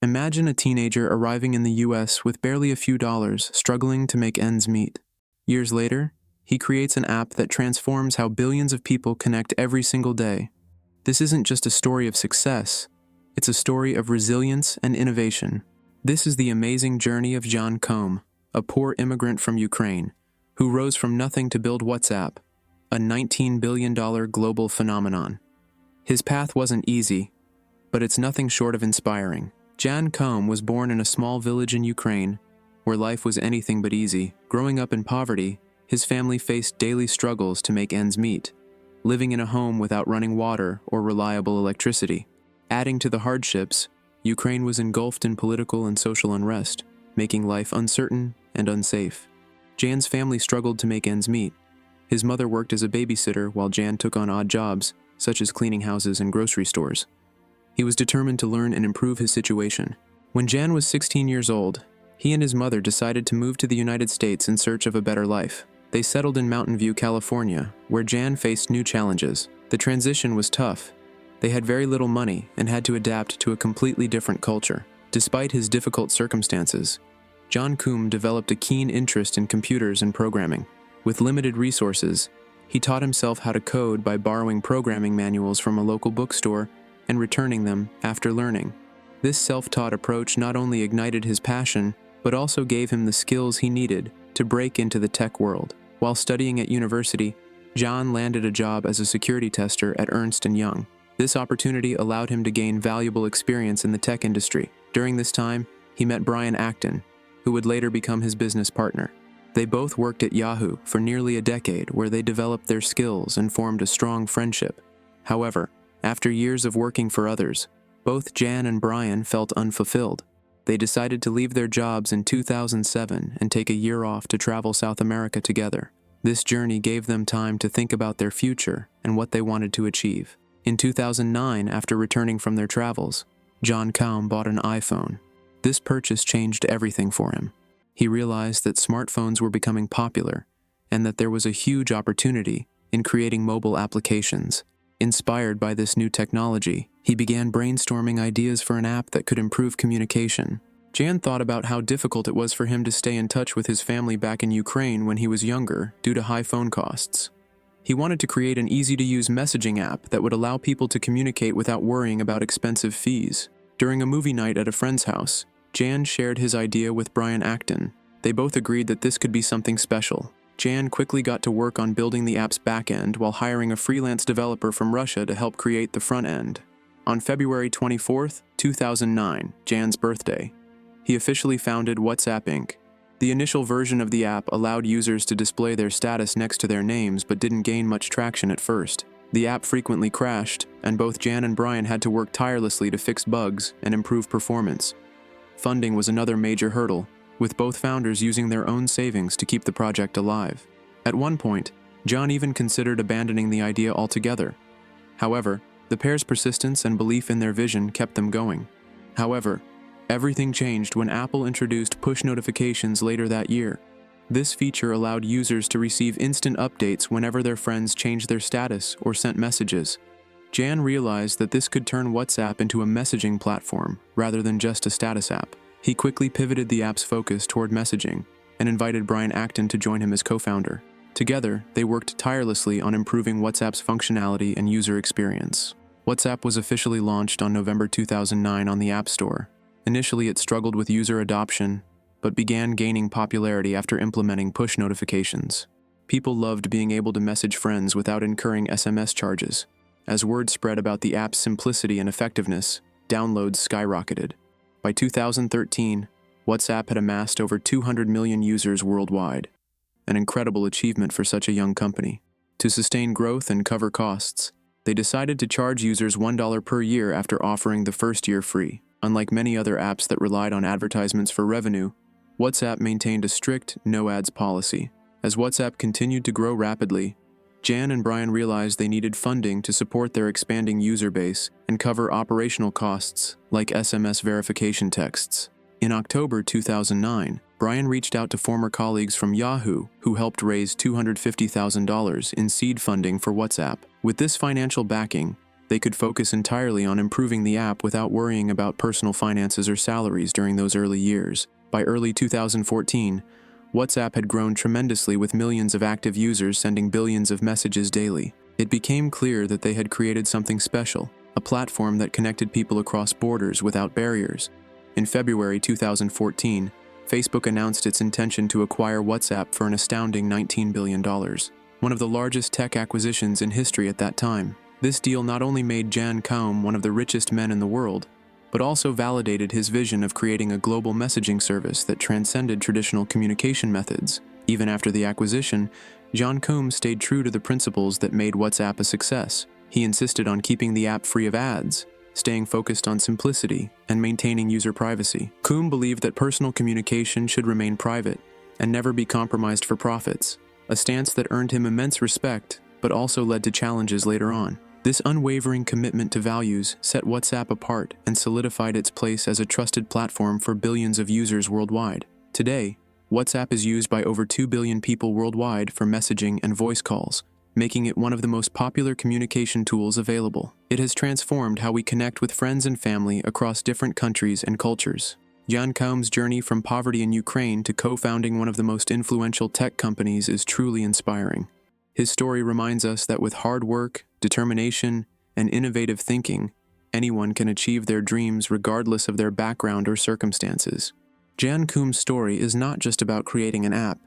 Imagine a teenager arriving in the US with barely a few dollars, struggling to make ends meet. Years later, he creates an app that transforms how billions of people connect every single day. This isn't just a story of success, it's a story of resilience and innovation. This is the amazing journey of Koum, a poor immigrant from Ukraine, who rose from nothing to build WhatsApp, a $19 billion global phenomenon. His path wasn't easy, but it's nothing short of inspiring. Koum was born in a small village in Ukraine, where life was anything but easy. Growing up in poverty, his family faced daily struggles to make ends meet, living in a home without running water or reliable electricity. Adding to the hardships, Ukraine was engulfed in political and social unrest, making life uncertain and unsafe. Jan's family struggled to make ends meet. His mother worked as a babysitter while Jan took on odd jobs, such as cleaning houses and grocery stores. He was determined to learn and improve his situation. When Jan was 16 years old, he and his mother decided to move to the United States in search of a better life. They settled in Mountain View, California, where Jan faced new challenges. The transition was tough. They had very little money and had to adapt to a completely different culture. Despite his difficult circumstances, Koum developed a keen interest in computers and programming. With limited resources, he taught himself how to code by borrowing programming manuals from a local bookstore and returning them after learning. This self-taught approach not only ignited his passion, but also gave him the skills he needed to break into the tech world. While studying at university, Jan landed a job as a security tester at Ernst & Young. This opportunity allowed him to gain valuable experience in the tech industry. During this time, he met Brian Acton, who would later become his business partner. They both worked at Yahoo for nearly a decade, where they developed their skills and formed a strong friendship. However, after years of working for others, both Jan and Brian felt unfulfilled. They decided to leave their jobs in 2007 and take a year off to travel South America together. This journey gave them time to think about their future and what they wanted to achieve. In 2009, after returning from their travels, Koum bought an iPhone. This purchase changed everything for him. He realized that smartphones were becoming popular and that there was a huge opportunity in creating mobile applications. Inspired by this new technology, he began brainstorming ideas for an app that could improve communication. Jan thought about how difficult it was for him to stay in touch with his family back in Ukraine when he was younger due to high phone costs. He wanted to create an easy-to-use messaging app that would allow people to communicate without worrying about expensive fees. During a movie night at a friend's house, Jan shared his idea with Brian Acton. They both agreed that this could be something special. Jan quickly got to work on building the app's backend while hiring a freelance developer from Russia to help create the front end. On February 24, 2009, Jan's birthday, he officially founded WhatsApp Inc. The initial version of the app allowed users to display their status next to their names but didn't gain much traction at first. The app frequently crashed, and both Jan and Brian had to work tirelessly to fix bugs and improve performance. Funding was another major hurdle, with both founders using their own savings to keep the project alive. At one point, Jan even considered abandoning the idea altogether. However, the pair's persistence and belief in their vision kept them going. However, everything changed when Apple introduced push notifications later that year. This feature allowed users to receive instant updates whenever their friends changed their status or sent messages. Jan realized that this could turn WhatsApp into a messaging platform rather than just a status app. He quickly pivoted the app's focus toward messaging and invited Brian Acton to join him as co-founder. Together, they worked tirelessly on improving WhatsApp's functionality and user experience. WhatsApp was officially launched on November 2009 on the App Store. Initially, it struggled with user adoption, but began gaining popularity after implementing push notifications. People loved being able to message friends without incurring SMS charges. As word spread about the app's simplicity and effectiveness, downloads skyrocketed. By 2013, WhatsApp had amassed over 200 million users worldwide, an incredible achievement for such a young company. To sustain growth and cover costs, they decided to charge users $1 per year after offering the first year free. Unlike many other apps that relied on advertisements for revenue, WhatsApp maintained a strict no-ads policy. As WhatsApp continued to grow rapidly, Jan and Brian realized they needed funding to support their expanding user base and cover operational costs like SMS verification texts. In October 2009, Brian reached out to former colleagues from Yahoo who helped raise $250,000 in seed funding for WhatsApp. With this financial backing, They could focus entirely on improving the app without worrying about personal finances or salaries during those early years. By early 2014, WhatsApp had grown tremendously with millions of active users sending billions of messages daily. It became clear that they had created something special, a platform that connected people across borders without barriers. In February 2014, Facebook announced its intention to acquire WhatsApp for an astounding $19 billion, one of the largest tech acquisitions in history at that time. This deal not only made Koum one of the richest men in the world, but also validated his vision of creating a global messaging service that transcended traditional communication methods. Even after the acquisition, Koum stayed true to the principles that made WhatsApp a success. He insisted on keeping the app free of ads, staying focused on simplicity, and maintaining user privacy. Koum believed that personal communication should remain private and never be compromised for profits, a stance that earned him immense respect but also led to challenges later on. This unwavering commitment to values set WhatsApp apart and solidified its place as a trusted platform for billions of users worldwide. Today, WhatsApp is used by over 2 billion people worldwide for messaging and voice calls, making it one of the most popular communication tools available. It has transformed how we connect with friends and family across different countries and cultures. Koum's journey from poverty in Ukraine to co-founding one of the most influential tech companies is truly inspiring. His story reminds us that with hard work, determination, and innovative thinking, anyone can achieve their dreams regardless of their background or circumstances. Koum's story is not just about creating an app,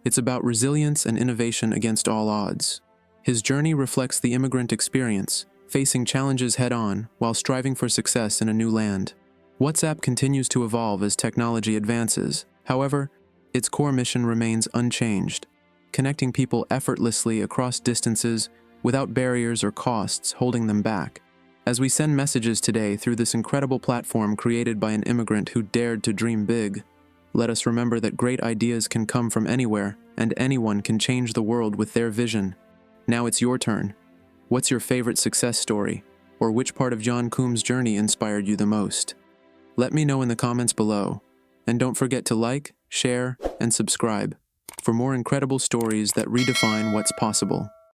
it's about resilience and innovation against all odds. His journey reflects the immigrant experience, facing challenges head-on while striving for success in a new land. WhatsApp continues to evolve as technology advances. However, its core mission remains unchanged, connecting people effortlessly across distances without barriers or costs holding them back. As we send messages today through this incredible platform created by an immigrant who dared to dream big, let us remember that great ideas can come from anywhere and anyone can change the world with their vision. Now it's your turn. What's your favorite success story, or which part of Koum's journey inspired you the most? Let me know in the comments below, and don't forget to like, share, and subscribe for more incredible stories that redefine what's possible.